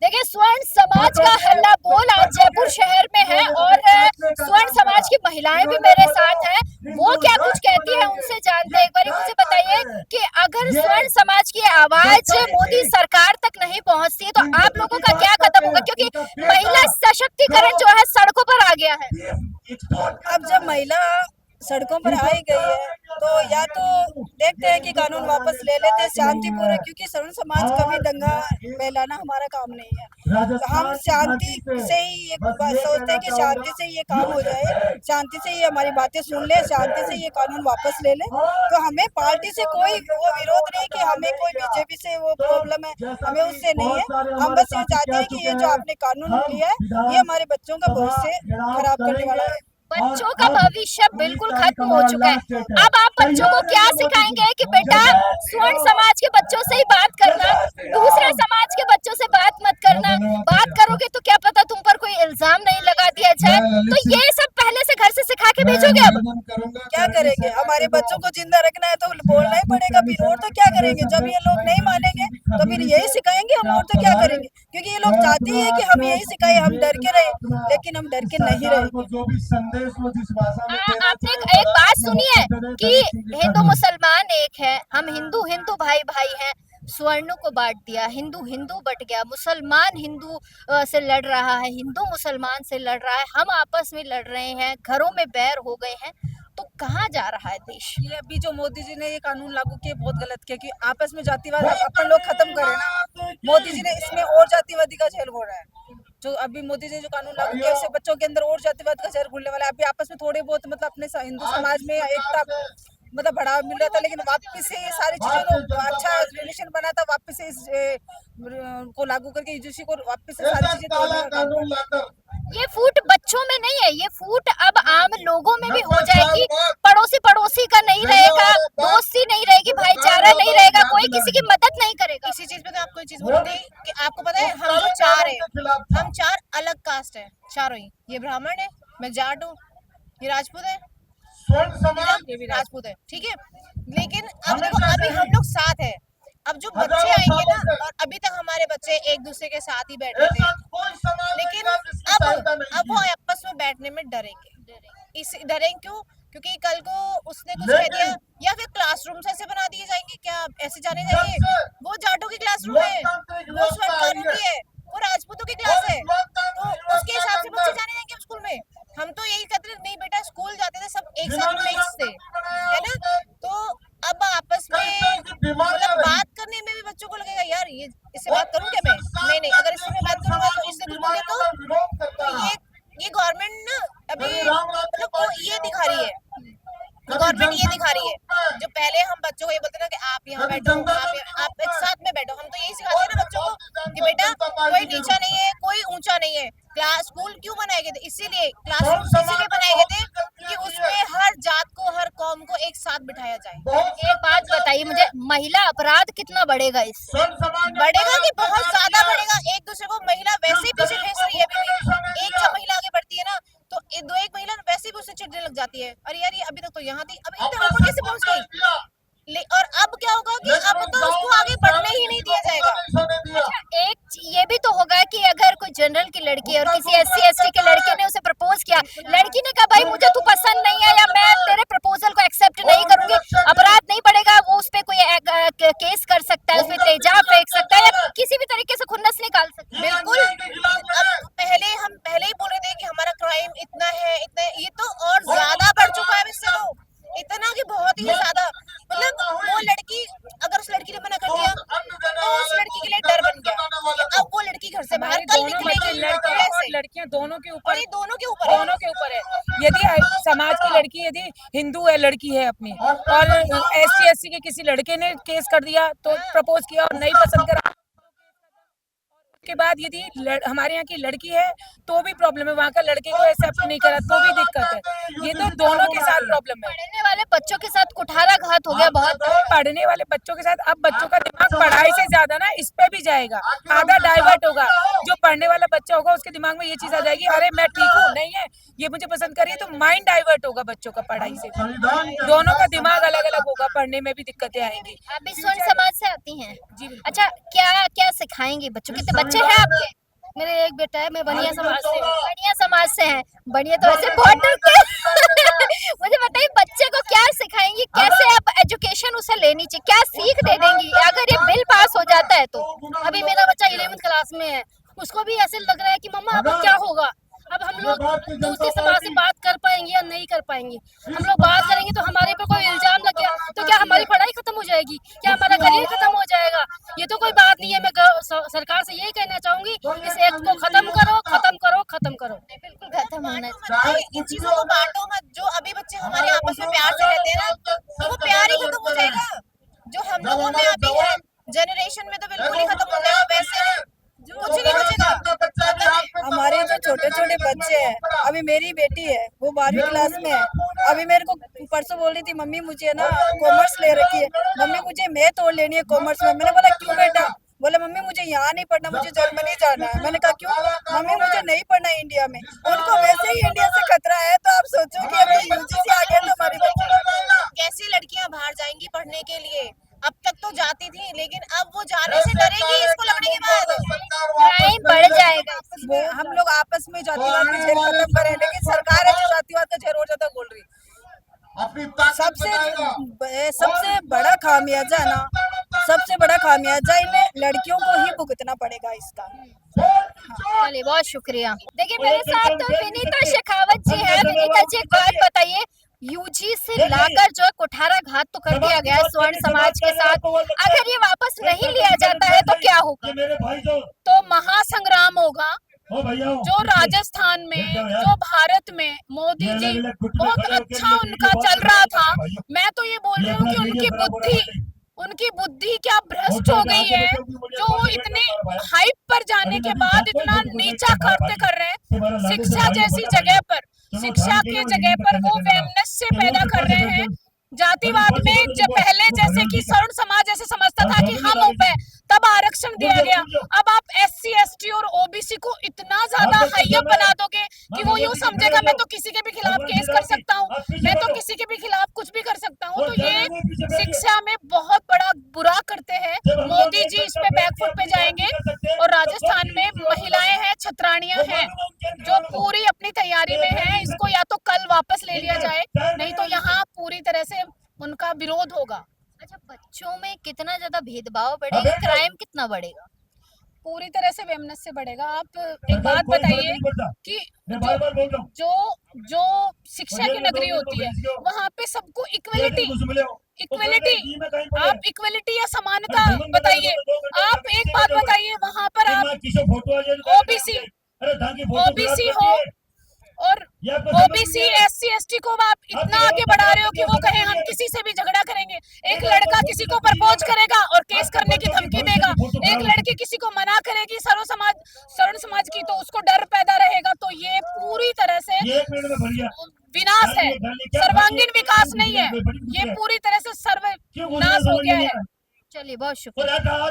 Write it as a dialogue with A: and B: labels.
A: देखिए, स्वर्ण समाज का हल्ला बोल आज जयपुर शहर में है और स्वर्ण समाज की महिलाएं भी मेरे साथ हैं। वो क्या कुछ कहती है उनसे जानते हैं। एक बार मुझे बताइए कि अगर स्वर्ण समाज की आवाज मोदी सरकार तक नहीं पहुंचती है तो आप लोगों का क्या कदम होगा, क्योंकि महिला सशक्तिकरण जो है सड़कों पर आ गया है।
B: अब जब महिला सड़कों पर आई गई है तो या तो देखते हैं कि कानून वापस ले लेते हैं शांतिपूर्वक, क्योंकि स्वर्ण समाज कभी दंगा फैलाना हमारा काम नहीं है। तो हम शांति से ही ये सोचते हैं कि शांति से ये काम हो जाए, शांति से ये हमारी बातें सुन ले, शांति से ये कानून वापस ले ले। तो हमें पार्टी से कोई वो विरोध नहीं कि हमें कोई बीजेपी से वो प्रॉब्लम है, हमें उससे नहीं है। हम बस ये चाहते हैं कि ये जो आपने कानून लिया है ये हमारे बच्चों का भविष्य खराब करने वाला है।
A: बच्चों का भविष्य बिल्कुल खत्म हो चुका है। अब आप बच्चों को क्या सिखाएंगे कि बेटा स्वर्ण समाज के बच्चों से ही बात करना, दूसरे समाज के बच्चों से बात मत करना। बात करोगे तो क्या पता तुम पर कोई इल्जाम नहीं लगा दिया जाए। तो ये सब पहले से घर से सिखा के भेजोगे। अब
B: क्या करेंगे, हमारे बच्चों को जिंदा रखना है तो बोलना ही पड़ेगा, फिर और तो क्या करेंगे। जब ये लोग नहीं मानेंगे तो फिर यही सिखाएंगे हम, और तो क्या करेंगे। क्योंकि ये लोग चाहते हैं कि हम यही सिखाए, हम डर के रहे, लेकिन हम डर के नहीं रहे।
A: आपने एक बात सुनी है कि हिंदू मुसलमान एक है, हम हिंदू हिंदू भाई भाई हैं। स्वर्णों को बांट दिया, हिंदू हिंदू बट गया, मुसलमान हिंदू से लड़ रहा है, हिंदू मुसलमान से लड़ रहा है, हम आपस में लड़ रहे हैं, घरों में बैर हो गए हैं। तो कहाँ जा रहा है देश।
B: ये अभी जो मोदी जी ने ये कानून लागू किए बहुत गलत किया कि आपस में जातिवाद अपन लोग खत्म करें ना। मोदी जी ने इसमें और जातिवादी का झेल घोड़ा है। जो अभी मोदी जी ने जो कानून लागू किया उससे बच्चों के अंदर और जातिवाद का जहर घुलने वाला है। अभी आपस में थोड़े बहुत मतलब अपने हिंदू समाज में एकता मतलब बढ़ावा मिल रहा था, लेकिन वापस से ये सारी चीजों को अच्छा रिलेशन बना था, वापस से इस को लागू करके यूजीसी को वापस से सारी चीजें तोड़ने का काम किया।
A: ये फूट बच्चों में नहीं है, ये फूट अब आम लोगों में भी हो जाएगी। पड़ोसी पड़ोसी का नहीं रहेगा, दोस्ती नहीं रहेगी, भाईचारा नहीं रहेगा, कोई किसी की मदद नहीं करेगा।
C: इसी चीज पे तो आपको एक चीज बोलूंगी कि आपको पता है हम जो चार है, हम चार अलग कास्ट है, चारों ही। ये ब्राह्मण है, मैं जाट हूँ, ये राजपूत है, ये भी राजपूत है, ठीक है। लेकिन अब देखो अभी हम लोग साथ है। अब जो बच्चे आएंगे ना, और अभी तक हमारे बच्चे एक दूसरे के साथ ही बैठते थे, लेकिन अब वो आपस में बैठने में डरेंगे। इस डरेंगे क्यों? क्योंकि कल को उसने कुछ कह दिया, या फिर क्लासरूम ऐसे बना दिए जाएंगे, क्या ऐसे जाने जाएंगे। वो जाटों की क्लासरूम है, वो स्वर्णकारों की है, वो राजपूतों की क्लास है, तो उसके हिसाब से बच्चे जाने जाएंगे स्कूल में। हम तो यही कहते थे, नहीं बेटा स्कूल जाते थे सब एक साथ मिक्स थे, है ना। तो अब आपस में मतलब बात करने में भी बच्चों को लगेगा यार ये इससे बात करूं क्या मैं, नहीं नहीं, अगर इससे मैं बात करूंगा तो इससे कुछ बोले तो ये गवर्नमेंट ना अभी मतलब ये दिखा रही है, गवर्नमेंट ये दिखा रही है। जो पहले हम बच्चों को ये बोलते ना कि आप यहाँ बैठो, आप एक साथ में बैठो, हम तो यही सिखाते हैं ना बच्चों को कि बेटा कोई नीचा नहीं है, कोई ऊंचा नहीं है। क्लास स्कूल क्यों बनाए गए थे, इसीलिए क्लासरूम इसीलिए बनाए गए थे कि उसमें हर जात को हर कौम को एक साथ बिठाया जाए।
A: एक बात बताइए मुझे, महिला अपराध कितना बढ़ेगा इससे?
C: बढ़ेगा कि बहुत ज्यादा बढ़ेगा। एक दूसरे को महिला वैसे ही पीछे भेज रही है। अभी एक जब महिला आगे बढ़ती है ना तो एक महिला वैसे भी उससे चिढ़ने लग जाती है, अरे यार ये अभी तक तो यहाँ थी, अब इतना ऊपर कैसे पहुंच गई। और अब क्या होगा कि अब तो उसको आगे बढ़ने ही नहीं दिया जाएगा।
A: अच्छा, एक ये भी तो होगा कि अगर कोई जनरल की लड़की है और किसी एससी एसटी के लड़के ने उसे प्रपोज किया, लड़की ने कहा भाई मुझे तू पसंद नहीं है या मैं तेरे प्रपोजल को एक्सेप्ट नहीं करूंगी, अपराध नहीं बढ़ेगा, वो उस पे कोई केस कर सकता है, उसमें तेजाब फेंक सकता है या किसी भी तरीके से खुन्नस निकाल सकता है।
C: बिल्कुल, अब हम पहले ही बोल रहे थे कि हमारा क्राइम इतना है, ये तो और ज्यादा बढ़ चुका है इससे, तो इतना कि बहुत ही ज्यादा। मतलब वो लड़की अगर उस लड़की ने मना कर दिया तो उस लड़की के लिए डर बन गया कि अब वो लड़की घर से बाहर कल निकलेगी।
B: लड़कियां दोनों के ऊपर,
C: दोनों के ऊपर है।
B: यदि समाज की लड़की यदि हिंदू है, लड़की है अपनी, और SC SC के किसी लड़के ने केस कर दिया तो प्रपोज किया और नहीं पसंद करा, के बाद यदि हमारे यहाँ की लड़की है तो भी प्रॉब्लम है, वहाँ का लड़के को एक्सेप्ट नहीं करा तो भी दिक्कत है। ये तो दोनों के साथ प्रॉब्लम है।
A: पढ़ने वाले बच्चों के साथ कुठाराघात हो गया बहुत।
B: पढ़ने वाले बच्चों के साथ अब बच्चों का दिमाग पढ़ाई से ज्यादा ना इस पे भी जाएगा, आधा डाइवर्ट होगा। जो
D: पढ़ने वाला बच्चा होगा उसके दिमाग में ये चीज आ जाएगी, अरे मैं ठीक हूँ, नहीं है ये मुझे पसंद करिए, तो माइंड डाइवर्ट होगा बच्चों का पढ़ाई से। दोनों का दिमाग अलग अलग होगा, पढ़ने में भी दिक्कतें आएंगी।
A: आप भी स्वर्ण समाज से आती हैं?
D: जी बिल्कुल।
A: अच्छा, क्या क्या सिखाएंगी बच्चों? कितने बच्चे हैं आपके?
E: मेरे एक बेटा है, मैं बनिया समाज से हूँ।
A: बढ़िया समाज से हैं। बढ़िया तो ऐसे बहुत डरते हैं। मुझे बताइए, बच्चे को क्या सिखाएंगी, कैसे आप एजुकेशन उसे लेनी चाहिए, क्या सीख दे देंगी अगर ये बिल पास हो जाता है तो?
E: अभी मेरा बच्चा 11वीं क्लास में है, उसको भी ऐसे लग रहा है कि मम्मा अब क्या होगा, अब हम लोग दूसरे समाज से बात कर पाएंगे या नहीं कर पाएंगे। हम लोग बात करेंगे तो हमारे पे कोई इल्जाम लग गया तो क्या हमारी पढ़ाई खत्म हो जाएगी, क्या हमारा करियर खत्म हो जाएगा? ये तो कोई बात नहीं है। मैं सरकार से यही कहना चाहूंगी, इस एक्ट को खत्म करो, खत्म करो, खत्म करो।
A: बिल्कुल खत्म होना
C: भाई इन चीजों को बांटो मत। जो अभी बच्चे हमारे आपस में प्यार से रहते हैं ना, तो वो प्यार ही खत्म हो जाएगा। जो हम लोगों में अभी है जनरेशन में तो बिल्कुल ही खत्म हो जाएगा। वैसे कुछ नहीं बचेगा।
B: हमारे जो छोटे छोटे बच्चे हैं, अभी मेरी बेटी है वो 12वीं क्लास में है, अभी मेरे को परसों बोल रही थी मम्मी मुझे ना कॉमर्स ले रखी है, मम्मी मुझे मैथ और लेनी है कॉमर्स में। मैंने बोला क्यों बेटा? बोले मम्मी मुझे यहाँ नहीं पढ़ना, मुझे जर्मनी जाना है। मैंने कहा क्यों? मम्मी मुझे नहीं पढ़ना इंडिया में। उनको वैसे ही इंडिया से खतरा है, तो आप सोचो कि अभी यूजीसी आ गया तो हमारी बच्ची
C: कैसी लड़कियां बाहर जाएंगी पढ़ने के लिए? अब तक तो जाती थी, लेकिन अब वो जाने से डरेगी इसको लगने के बाद।
A: क्राइम बढ़ जाएगा।
B: वो हम लोग आपस में जातिवाद का झेल खत्म करें, लेकिन सरकार है जो जातिवाद का झेल और ज्यादा बोल रही। सबसे बड़ा खामियाजा ना, सबसे बड़ा खामियाजा इन्हें लड़कियों को ही भुगतना पड़ेगा इसका।
A: चलिए, बहुत शुक्रिया। देखिए, मेरे साथ तो विनीता शेखावत जी है। विनीता जी, एक बात बताइए, यूजी से लाकर जो है कुठाराघात तो कर दिया गया है स्वर्ण समाज के साथ, अगर ये वापस नहीं लिया जाता है तो क्या होगा?
E: तो महासंग्राम होगा। जो राजस्थान में, जो भारत में मोदी जी बहुत अच्छा उनका चल रहा था, मैं तो ये बोल रही हूँ कि उनकी बुद्धि क्या भ्रष्ट हो गई है, जो वो इतने हाइप पर जाने के बाद इतना नीचा करते कर रहे हैं। शिक्षा जैसी जगह पर, शिक्षा की जगह पर वो वैमनस्य पैदा कर रहे हैं। जातिवाद में जब पहले जैसे कि स्वर्ण समाज ऐसे समझता था कि हम ऊपर, तब आरक्षण दिया गया। अब आप SC ST और OBC को इतना ज्यादा हाईअप बना दोगे कि वो यूं समझेगा मैं तो किसी के भी खिलाफ केस कर सकता हूँ, मैं तो किसी के भी खिलाफ कुछ भी कर सकता हूँ। तो ये शिक्षा में बहुत बड़ा बुरा करते हैं। मोदी जी इस पे बैकफुट पे जाएंगे। और राजस्थान में महिलाएं हैं, छतरानियां हैं, जो पूरी अपनी तैयारी में है। इसको या तो कल वापस ले लिया जाए, नहीं तो यहाँ पूरी तरह से उनका विरोध होगा।
A: अच्छा, बच्चों में कितना ज्यादा भेदभाव बढ़ेगा, क्राइम कितना बढ़ेगा?
E: पूरी तरह से वैमनस्य बढ़ेगा। आप एक बात बताइए कि जो शिक्षा की नगरी होती है, वहाँ पे सबको इक्वलिटी, आप इक्वलिटी या समानता बताइए। आप एक बात बताइए, वहाँ पर आप ओबीसी हो और OBC SC ST को आप इतना आगे बढ़ा रहे हो कि वो कहे हम किसी से भी झगड़ा करेंगे। एक लड़का किसी को प्रपोज करेगा और केस करने की धमकी देगा, एक लड़की किसी को मना करेगी स्वर्ण समाज की, तो उसको डर पैदा रहेगा। तो ये पूरी तरह से विनाश है, सर्वांगीण विकास नहीं है, ये पूरी तरह से सर्वनाश हो गया है।
A: चलिए, बहुत शुक्रिया।